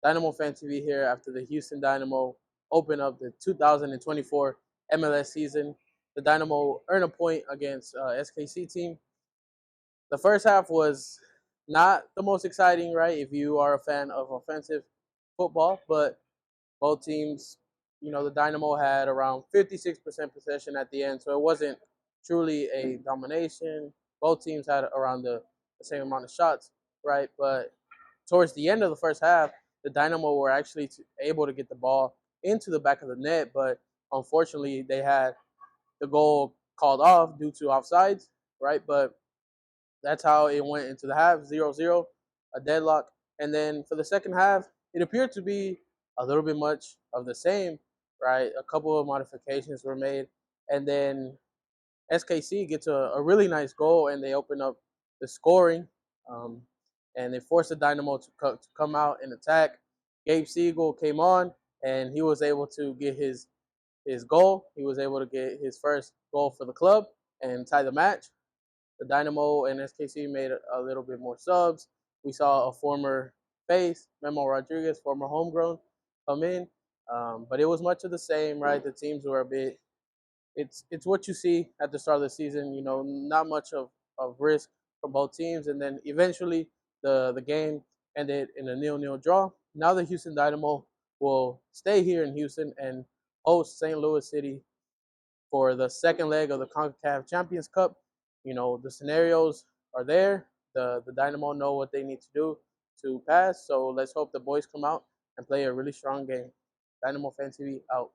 Dynamo Fan TV here after the Houston Dynamo open up the 2024 MLS season. The Dynamo earn a point against SKC team. The first half was not the most exciting, right? If you are a fan of offensive football, but both teams, the Dynamo had around 56% possession at the end, so it wasn't truly a domination. Both teams had around the same amount of shots, right? But towards the end of the first half, the Dynamo were actually able to get the ball into the back of the net, but unfortunately, they had the goal called off due to offsides, right? But that's how it went into the half, 0-0, a deadlock. And then for the second half, it appeared to be a little bit much of the same, right? A couple of modifications were made. And then SKC gets a really nice goal, and they open up the scoring. Um, and they forced the Dynamo to come out and attack. Gabe Siegel came on, and he was able to get his goal. He was able to get his first goal for the club and tie the match. The Dynamo and SKC made a little bit more subs. We saw a former face, Memo Rodriguez, former homegrown, come in. But it was much of the same, right? The teams were a bit. It's what you see at the start of the season. Not much of risk from both teams, and then eventually the game ended in a 0-0 draw. Now the Houston Dynamo will stay here in Houston and host St. Louis City for the second leg of the CONCACAF Champions Cup. The scenarios are there. The Dynamo know what they need to do to pass. So let's hope the boys come out and play a really strong game. Dynamo Fan TV out.